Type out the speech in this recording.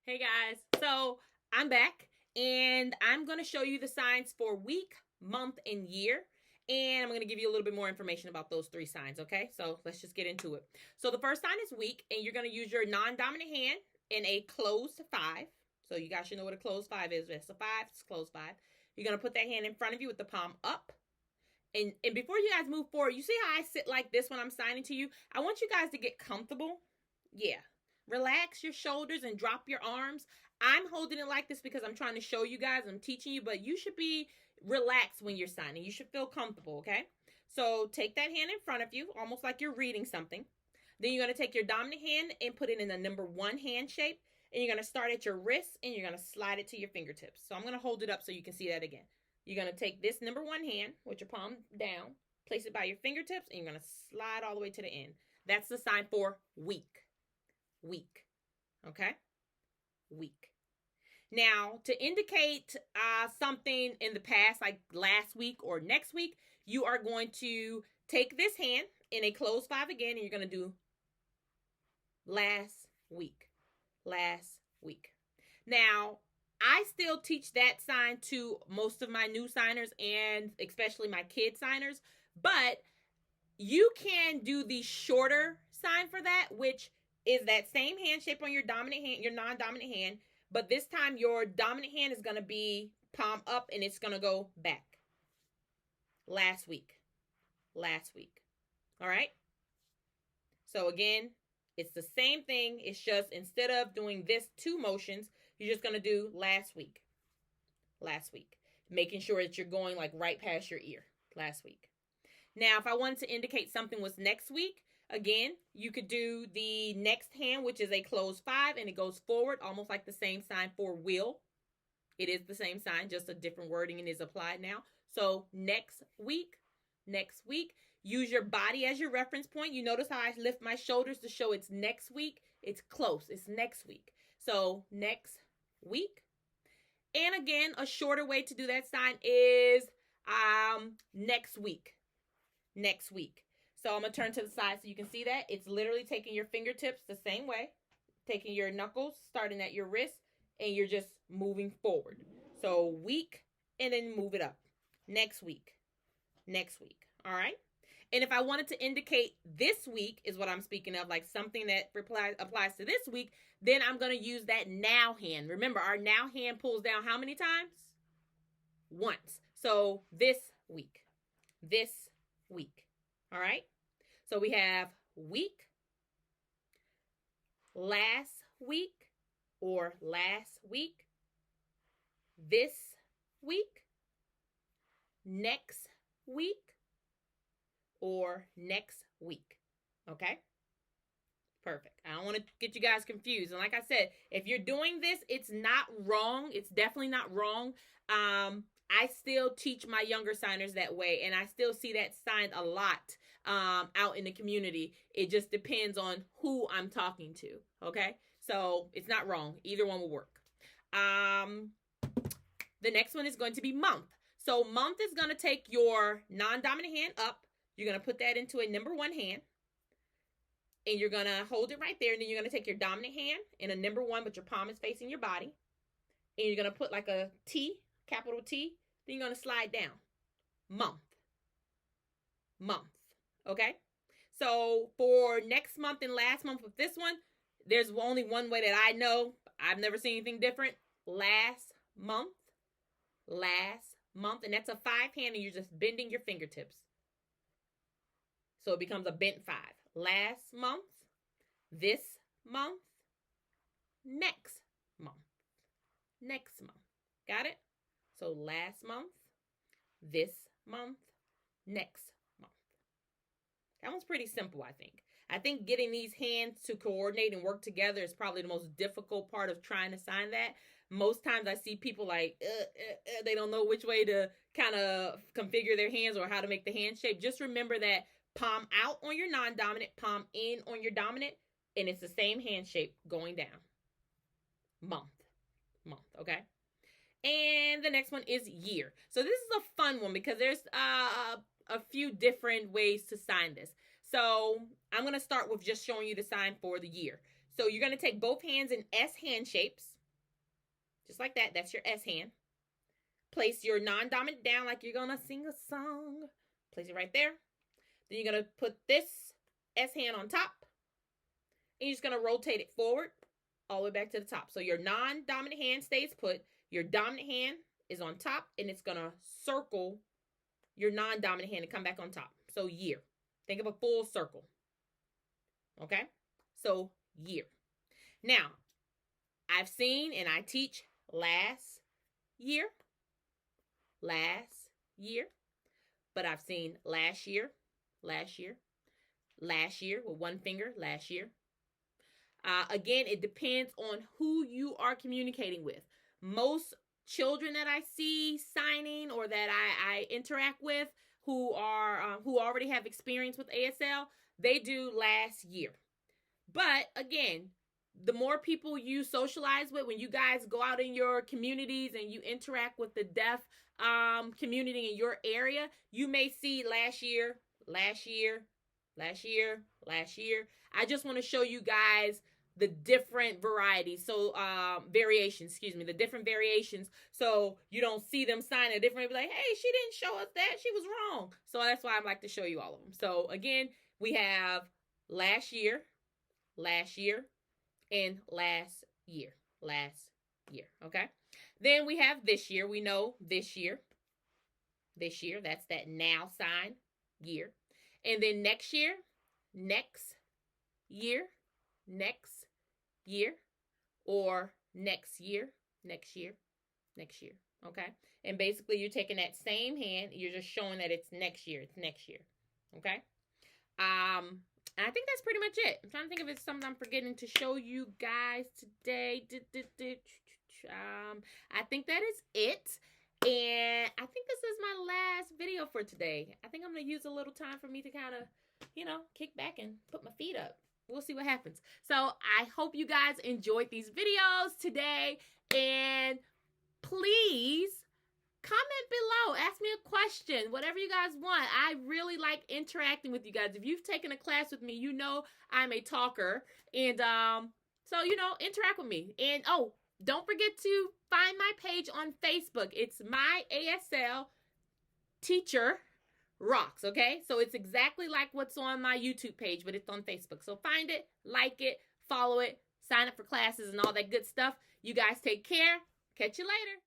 Hey guys, so I'm back and I'm going to show you the signs for week, month, and year. And I'm going to give you a little bit more information about those three signs, okay? So let's just get into it. So the first sign is week, and you're going to use your non-dominant hand in a closed five. So you guys should know what a closed five is. It's a five, it's a closed five. You're going to put that hand in front of you with the palm up. And before you guys move forward, you see how I sit like this when I'm signing to you? I want you guys to get comfortable. Yeah. Relax your shoulders and drop your arms. I'm holding it like this because I'm trying to show you guys, I'm teaching you, but you should be relaxed when you're signing. You should feel comfortable, okay? So take that hand in front of you, almost like you're reading something. Then you're going to take your dominant hand and put it in the number one hand shape. And you're going to start at your wrist and you're going to slide it to your fingertips. So I'm going to hold it up so you can see that again. You're going to take this number one hand with your palm down, place it by your fingertips, and you're going to slide all the way to the end. That's the sign for week. Week. Okay? Week. Now, to indicate something in the past, like last week or next week, you are going to take this hand in a closed five again, and you're going to do last week. Last week. Now, I still teach that sign to most of my new signers and especially my kid signers, but you can do the shorter sign for that, which is that same hand shape on your dominant hand, your non-dominant hand, but this time your dominant hand is going to be palm up and it's going to go back. Last week. Last week. All right? So again, it's the same thing. It's just instead of doing this two motions, you're just going to do last week. Last week. Making sure that you're going like right past your ear. Last week. Now, if I wanted to indicate something was next week, again, you could do the next hand, which is a closed five, and it goes forward, almost like the same sign for will. It is the same sign, just a different wording and is applied now. So next week. Use your body as your reference point. You notice how I lift my shoulders to show it's next week. It's close. It's next week. So next week. And again, a shorter way to do that sign is next week. Next week. So I'm going to turn to the side so you can see that. It's literally taking your fingertips the same way. Taking your knuckles, starting at your wrist, and you're just moving forward. So week, and then move it up. Next week. Next week. All right? And if I wanted to indicate this week is what I'm speaking of, like something that applies to this week, then I'm going to use that now hand. Remember, our now hand pulls down how many times? Once. So this week. This week. All right? So we have week, last week, or last week, this week, next week, or next week. Okay? Perfect. I don't want to get you guys confused. And like I said, if you're doing this, it's not wrong. It's definitely not wrong. I still teach my younger signers that way, and I still see that signed a lot out in the community. It just depends on who I'm talking to. Okay? So it's not wrong. Either one will work. The next one is going to be month. So month is going to take your non-dominant hand up. You're going to put that into a number one hand. And you're going to hold it right there. And then you're going to take your dominant hand in a number one, but your palm is facing your body. And you're going to put like a T, capital T. Then you're going to slide down. Month. Month. Okay? So for next month and last month with this one, there's only one way that I know. I've never seen anything different. Last month. Last month. And that's a five hand and you're just bending your fingertips. So it becomes a bent five. Last month, this month, next month, next month. Got it? So last month, this month, next month. That one's pretty simple, I think. I think getting these hands to coordinate and work together is probably the most difficult part of trying to sign that. Most times I see people like, they don't know which way to kind of configure their hands or how to make the hand shape. Just remember that palm out on your non-dominant, palm in on your dominant, and it's the same hand shape going down. Month. Okay? And the next one is year. So this is a fun one because there's a few different ways to sign this. So I'm going to start with just showing you the sign for the year. So you're going to take both hands in S hand shapes. Just like that. That's your S hand. Place your non-dominant down like you're going to sing a song. Place it right there. Then you're going to put this S hand on top. And you're just going to rotate it forward all the way back to the top. So your non-dominant hand stays put. Your dominant hand is on top, and it's going to circle your non-dominant hand and come back on top. So year. Think of a full circle. Okay? So year. Now, I've seen and I teach last year, but I've seen last year with one finger, last year. Again, it depends on who you are communicating with. Most children that I see signing or that I interact with who already have experience with ASL, they do last year. But again, the more people you socialize with, when you guys go out in your communities and you interact with the deaf community in your area, you may see last year. I just want to show you guys the different varieties. So the different variations. So you don't see them sign a different, be like, hey, she didn't show us that. She was wrong. So that's why I like to show you all of them. So again, we have last year, and last year. Okay. Then we have this year. We know this year. That's that now sign, year. And then next year, next year, or next year. Okay. And basically you're taking that same hand, you're just showing that it's next year. Okay. And I think that's pretty much it. I'm trying to think if it's something I'm forgetting to show you guys today. I think that is it. And I think this is my last video for today. I think I'm going to use a little time for me to kind of, kick back and put my feet up. We'll see what happens. So I hope you guys enjoyed these videos today. And please comment below. Ask me a question. Whatever you guys want. I really like interacting with you guys. If you've taken a class with me, you know I'm a talker. And so, interact with me. And don't forget to find my page on Facebook. It's My ASL Teacher Rocks, okay? So it's exactly like what's on my YouTube page, but it's on Facebook. So find it, like it, follow it, sign up for classes and all that good stuff. You guys take care. Catch you later.